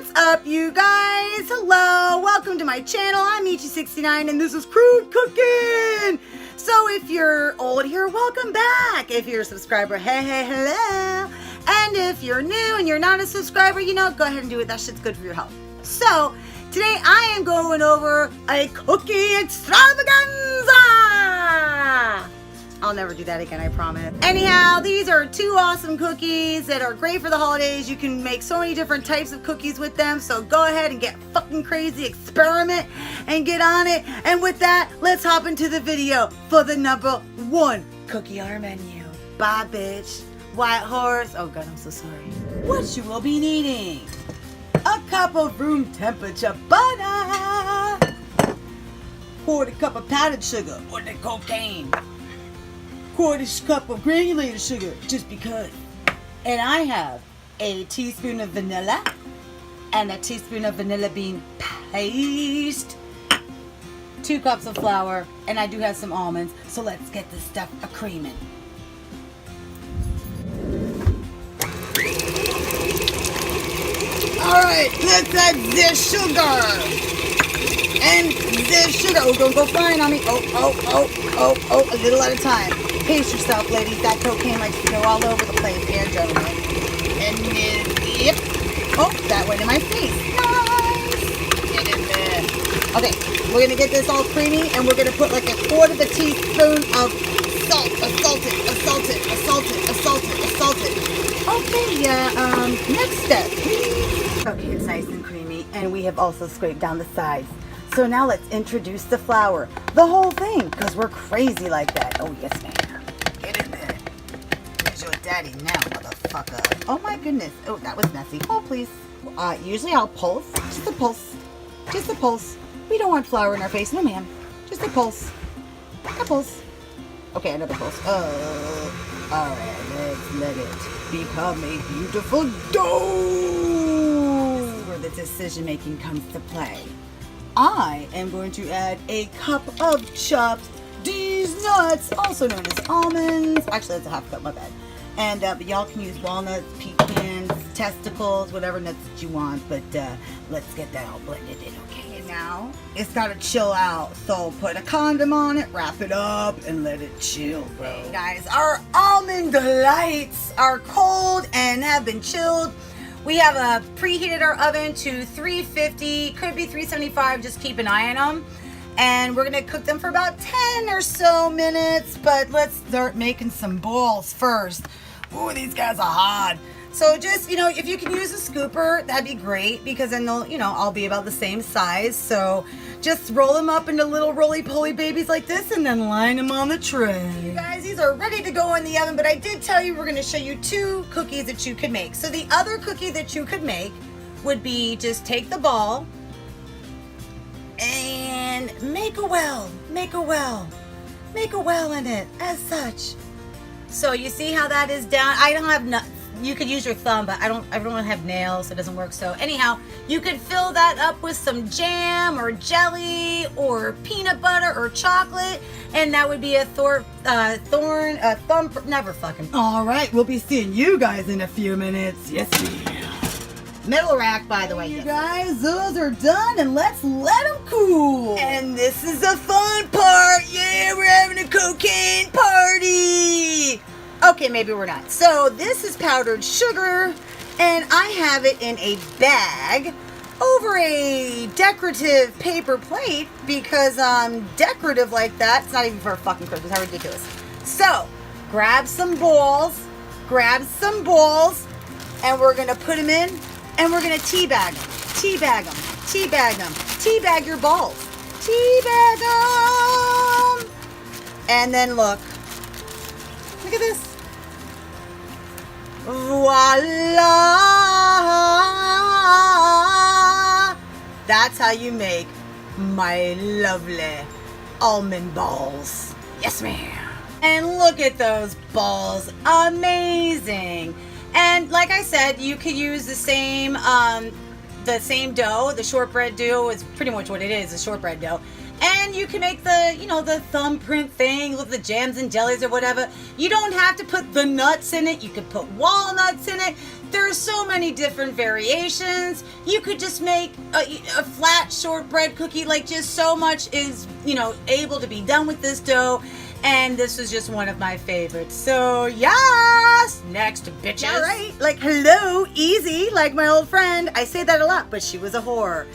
What's up, you guys? Hello, welcome to my channel. I'm Ichi69 and this is Crude Cooking. So if you're old here, welcome back. If you're a subscriber, hey, hello. And if you're new and you're not a subscriber, you know, go ahead and do it. That shit's good for your health. So today I am going over a cookie extravaganza. I'll never do that again, I promise. Anyhow, these are two awesome cookies that are great for the holidays. You can make so many different types of cookies with them. So go ahead and get fucking crazy, experiment, and get on it. And with that, let's hop into the video for the #1 cookie on our menu. Bye, bitch. White horse. Oh God, I'm so sorry. What you will be needing: a cup of room temperature butter, 1/4 cup of powdered sugar or the cocaine, 1/4 cup of granulated sugar, just because. And I have a teaspoon of vanilla and a teaspoon of vanilla bean paste, 2 cups of flour, and I do have some almonds. So let's get this stuff a-creaming. Alright, let's add the sugar. And the sugar. Oh, don't go flying on me. Oh, a little at a time. Pace yourself, ladies. That cocaine likes to go all over the place here, gentlemen. And yep. Oh, that went in my face. Nice. Get in there. Okay, we're going to get this all creamy, and we're going to put like 1/4 teaspoon of salt. Salted. Okay, next step, please. Okay, it's nice and creamy, and we have also scraped down the sides. So now let's introduce the flour. The whole thing, because we're crazy like that. Oh, yes, ma'am. Get in there. Here's your daddy now, motherfucker. Oh, my goodness. Oh, that was messy. Hold, please. Usually I'll pulse. Just a pulse. Just a pulse. We don't want flour in our face. No, ma'am. Just a pulse. A pulse. Okay, another pulse. Alright, let's let it become a beautiful dough. This is where the decision making comes to play. I am going to add a cup of chopped these nuts, also known as almonds. Actually, that's a 1/2 cup, my bad. And but y'all can use walnuts, pecans, testicles, whatever nuts that you want. But let's get that all blended in, okay? And now it's gotta chill out. So put a condom on it, wrap it up, and let it chill, bro. Hey guys, our almond delights are cold and have been chilled. We have preheated our oven to 350, could be 375, just keep an eye on them. And we're gonna cook them for about 10 or so minutes, but let's start making some balls first. Ooh, these guys are hard. So just, you know, if you can use a scooper, that'd be great, because then they'll, you know, I'll be about the same size. So just roll them up into little roly-poly babies like this and then line them on the tray. You guys, these are ready to go in the oven, but I did tell you we're gonna show you 2 cookies that you could make. So the other cookie that you could make would be just take the ball and make a well in it as such. So you see how that is down? I don't have nuts. You could use your thumb, but I don't have nails, so it doesn't work. So anyhow, you could fill that up with some jam or jelly or peanut butter or chocolate, and that would be a never fucking. All right, we'll be seeing you guys in a few minutes. Yes, ma'am. Metal rack, by the way. You guys, those are done, and let's let them cool. And this is the fun part. Yeah, we're having a cocaine party. Okay, maybe we're not. So this is powdered sugar, and I have it in a bag over a decorative paper plate, because decorative like that, it's not even for fucking Christmas. How ridiculous. So grab some balls, and we're gonna put them in, and we're gonna teabag them, your balls, teabag them, and then look at this. Voila! That's how you make my lovely almond balls. Yes, ma'am. And look at those balls. Amazing. And like I said, you could use the same dough. The shortbread dough is pretty much what it is, a shortbread dough. And you can make the, you know, the thumbprint thing with the jams and jellies or whatever. You don't have to put the nuts in it. You could put walnuts in it. There's so many different variations. You could just make a flat shortbread cookie. Like, just so much is, you know, able to be done with this dough. And this was just one of my favorites. So, yes! Next, bitches. Yeah, right. Like, hello, easy, like my old friend. I say that a lot, but she was a whore.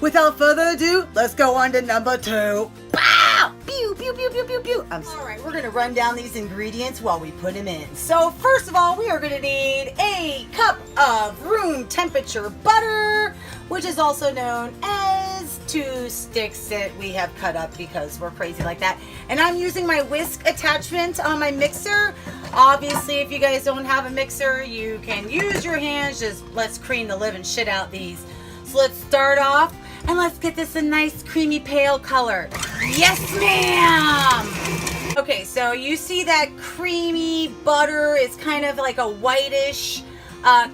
Without further ado, let's go on to number 2. Pow! Pew, pew, pew, pew, pew, pew. Alright, we're going to run down these ingredients while we put them in. So, first of all, we are going to need a cup of room temperature butter, which is also known as 2 sticks that we have cut up because we're crazy like that. And I'm using my whisk attachment on my mixer. Obviously, if you guys don't have a mixer, you can use your hands. Just let's cream the living shit out these. So let's start off and let's get this a nice creamy pale color. Yes, ma'am! Okay, so you see that creamy butter is kind of like a whitish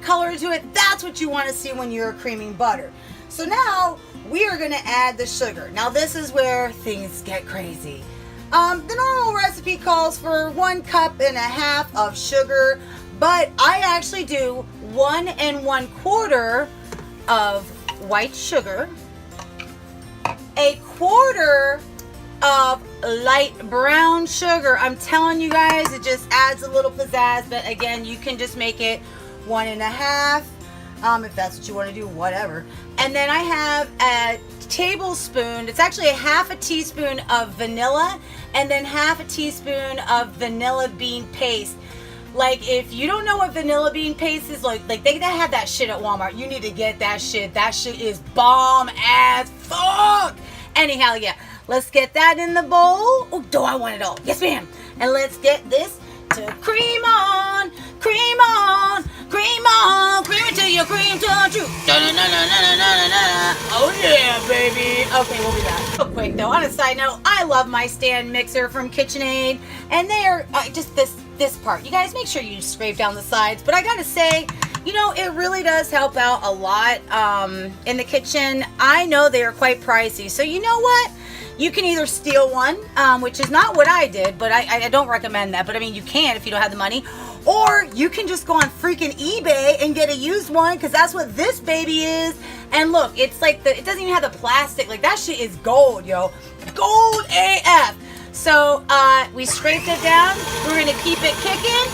color to it. That's what you want to see when you're creaming butter. So now we are going to add the sugar. Now this is where things get crazy. The normal recipe calls for 1.5 cups of sugar, but I actually do 1 1/4 of white sugar, 1/4 of light brown sugar. I'm telling you guys, it just adds a little pizzazz, but again, you can just make it 1.5, if that's what you want to do, whatever. And then I have a tablespoon, it's actually 1/2 teaspoon of vanilla, and then 1/2 teaspoon of vanilla bean paste. Like, if you don't know what vanilla bean paste is, like they have that shit at Walmart. You need to get that shit. That shit is bomb as fuck. Anyhow, yeah, let's get that in the bowl. Oh, do I want it all? Yes, ma'am. And let's get this to cream on, cream on, cream on, cream it till your cream don't you. Oh yeah, baby. Okay, we'll be back. Real quick though, on a side note, I love my stand mixer from KitchenAid, and they are just this part. You guys make sure you scrape down the sides, but I gotta say, you know, it really does help out a lot in the kitchen. I know they are quite pricey, so you know what? You can either steal one, which is not what I did, but I don't recommend that, but I mean, you can if you don't have the money, or you can just go on freaking eBay and get a used one, because that's what this baby is. And look, it's like, it doesn't even have the plastic. Like, that shit is gold, yo. Gold AF. So, we scraped it down. We're gonna keep it kicking.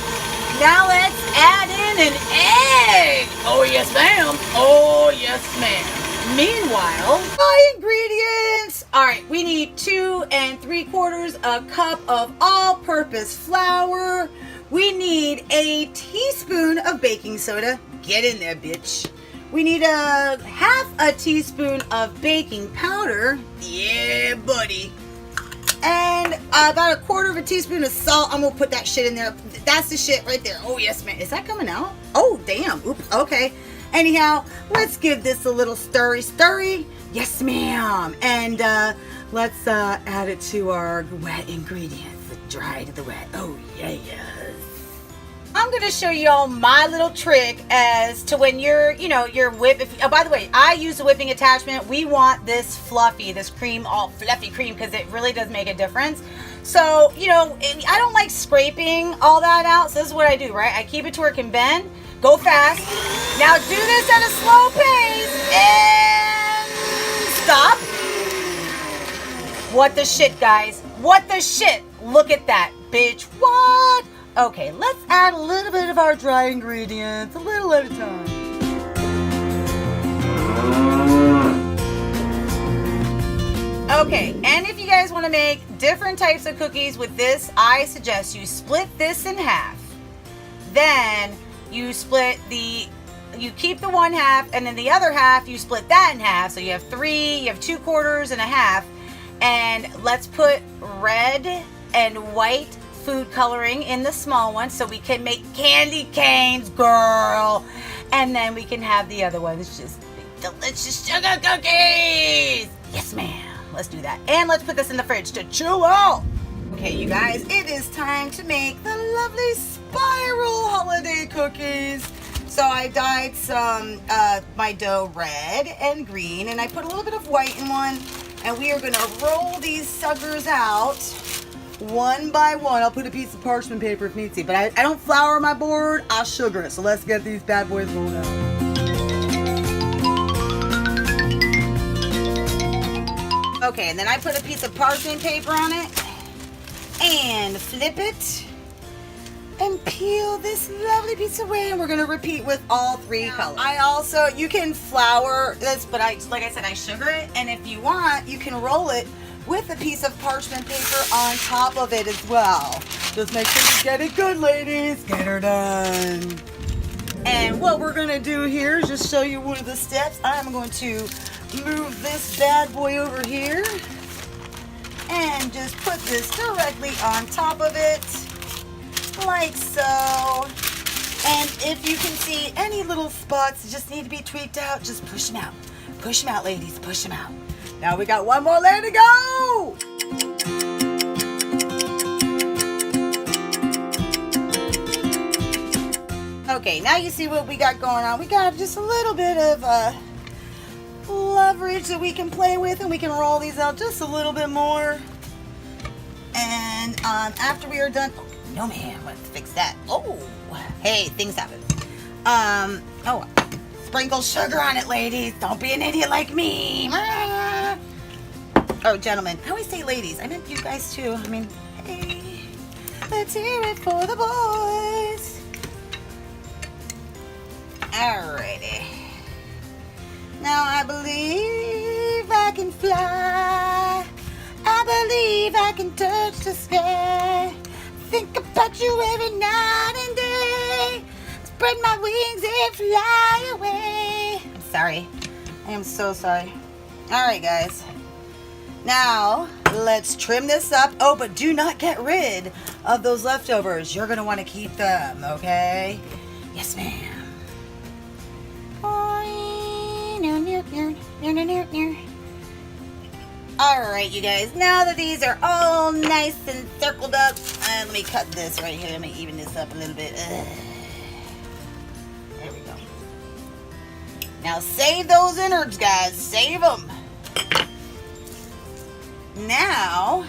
Now let's add in an egg. Oh, yes, ma'am. Oh, yes, ma'am. Meanwhile, my ingredients. All right, we need 2 3/4 cup of all-purpose flour. We need a teaspoon of baking soda. Get in there, bitch. We need 1/2 teaspoon of baking powder. Yeah, buddy. And about 1/4 teaspoon of salt. I'm gonna put that shit in there. That's the shit right there. Oh yes, man. Is that coming out? Oh damn. Oops. Okay. Anyhow, let's give this a little stirry. Yes, ma'am. And let's add it to our wet ingredients. The dry to the wet. Oh yeah, yes. I'm gonna show y'all my little trick as to when you're, you know, your whip. Oh, by the way, I use the whipping attachment. We want this fluffy, this cream, all fluffy cream, because it really does make a difference. So, you know, I don't like scraping all that out. So this is what I do, right? I keep it to where it can bend. Go fast. Now do this at a slow pace and stop. What the shit, guys? What the shit? Look at that, bitch. What? Okay, let's add a little bit of our dry ingredients, a little at a time. Okay, and if you guys want to make different types of cookies with this, I suggest you split this in half. Then you you keep the 1/2, and then the other half, you split that in half. So you have 3, you have 2/4 and a half. And let's put red and white food coloring in the small one so we can make candy canes, girl. And then we can have the other ones, just delicious sugar cookies. Yes, ma'am. Let's do that. And let's put this in the fridge to chill out. Okay, you guys, it is time to make the lovely spiral holiday cookies. So I dyed some my dough red and green, and I put a little bit of white in one. And we are gonna roll these suckers out one by one. I'll put a piece of parchment paper if needs to, but I don't flour my board, I'll sugar it. So let's get these bad boys rolled out. Okay, and then I put a piece of parchment paper on it and flip it and peel this lovely piece away, and we're gonna repeat with all three colors. I also, you can flour this, but like I said, I sugar it, and if you want, you can roll it with a piece of parchment paper on top of it as well. Just make sure you get it good, ladies. Get her done. And what we're gonna do here is just show you one of the steps. I'm going to move this bad boy over here and just put this directly on top of it, like so. And if you can see any little spots that just need to be tweaked out, just push them out. Push them out, ladies, push them out. Now we got one more layer to go. Okay, now you see what we got going on. We got just a little bit of leverage that we can play with, and we can roll these out just a little bit more. And after we are done, oh, no man, let's fix that. Oh, hey, things happen. Oh, sprinkle sugar on it, ladies. Don't be an idiot like me. Oh, gentlemen, I always say ladies. I meant you guys too. I mean, hey, let's hear it for the boys. Alrighty. Now I believe I can fly. I believe I can touch the sky. Think about you every night and day. Spread my wings and fly away. I'm sorry. I am so sorry. Alright, guys. Now, let's trim this up. Oh, but do not get rid of those leftovers. You're going to want to keep them, okay? Yes, ma'am. Alright, you guys. Now that these are all nice and circled up, let me cut this right here. Let me even this up a little bit. There we go. Now, save those innards, guys. Save them. Now,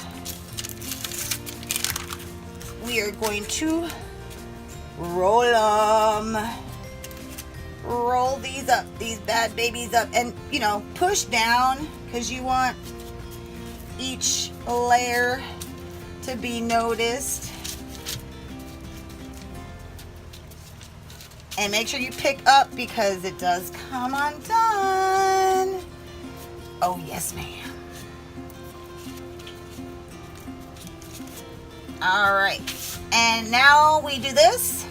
we are going to roll them. Roll these up, these bad babies up, and, you know, push down, because you want each layer to be noticed. And make sure you pick up, because it does come undone. Oh, yes, ma'am. Alright, and now we do this.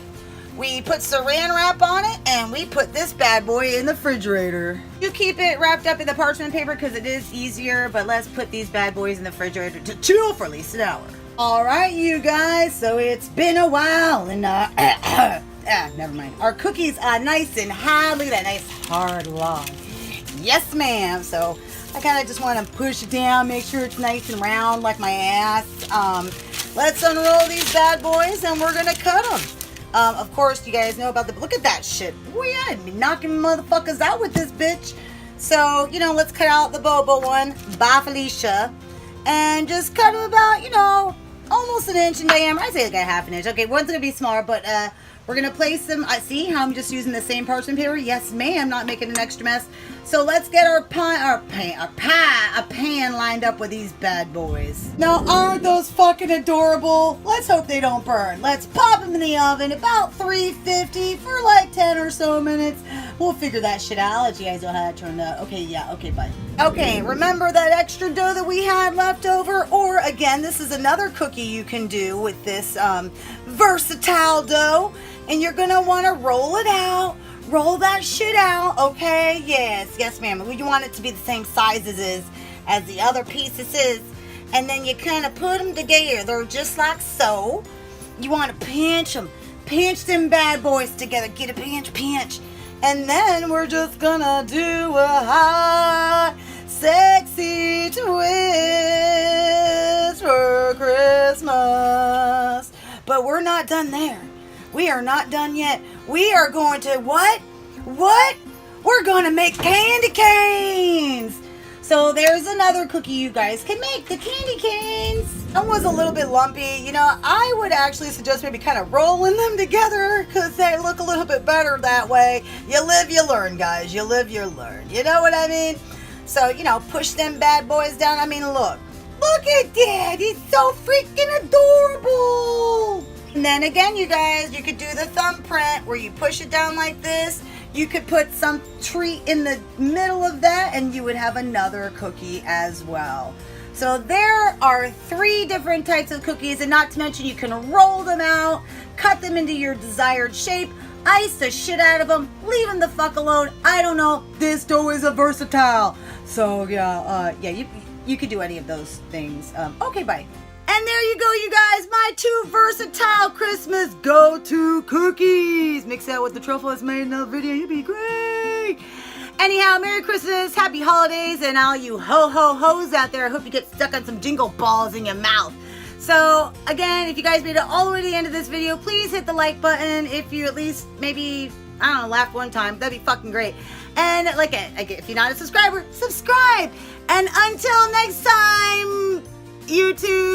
We put saran wrap on it, and we put this bad boy in the refrigerator. You keep it wrapped up in the parchment paper because it is easier, but let's put these bad boys in the refrigerator to chill for at least an hour. Alright, you guys, so it's been a while, and never mind. Our cookies are nice and hard. Look at that nice hard log. Yes, ma'am. So I kind of just want to push it down, make sure it's nice and round like my ass. Let's unroll these bad boys, and we're gonna cut them. Of course, you guys know about the, look at that shit. Boy, I'd be knocking motherfuckers out with this bitch. So, you know, let's cut out the boba one, by Felicia, and just cut them about, you know, almost an inch in diameter. I'd say like a half an inch. Okay, one's gonna be smaller, but we're gonna place them. I see how I'm just using the same parchment paper. Yes, ma'am, not making an extra mess. So let's get our pan lined up with these bad boys. Now, aren't those fucking adorable? Let's hope they don't burn. Let's pop them in the oven about 350 for like 10 or so minutes. We'll figure that shit out. I'll let you guys know how that turned out. Okay, yeah, okay, bye. Okay, remember that extra dough that we had left over? Or again, this is another cookie you can do with this versatile dough. And you're gonna wanna roll it out. Roll that shit out, okay? Yes, ma'am. We want it to be the same sizes as the other pieces is. And then you kind of put them together just like so. You want to pinch them. Pinch them bad boys together. Get a pinch. And then we're just gonna do a hot, sexy twist for Christmas. But we're not done there. We are not done yet. We are going to, what? We're going to make candy canes. So there's another cookie you guys can make, the candy canes. One was a little bit lumpy. You know, I would actually suggest maybe kind of rolling them together because they look a little bit better that way. You live, you learn, guys. You live, you learn. You know what I mean? So, you know, push them bad boys down. I mean, look at that. He's so freaking adorable. And then again, you guys, you could do the thumbprint where you push it down like this. You could put some treat in the middle of that and you would have another cookie as well. So there are 3 different types of cookies, and not to mention you can roll them out, cut them into your desired shape, ice the shit out of them, leave them the fuck alone. I don't know. This dough is a versatile. So yeah, you could do any of those things. Okay, bye. And there you go, you guys, my 2 versatile Christmas go-to cookies. Mix that with the truffle that's made in the video, you'd be great. Anyhow, Merry Christmas, Happy Holidays, and all you ho-ho-hos out there, I hope you get stuck on some jingle balls in your mouth. So, again, if you guys made it all the way to the end of this video, please hit the like button. If you at least maybe, I don't know, laugh one time, that'd be fucking great. And like if you're not a subscriber, subscribe. And until next time, YouTube.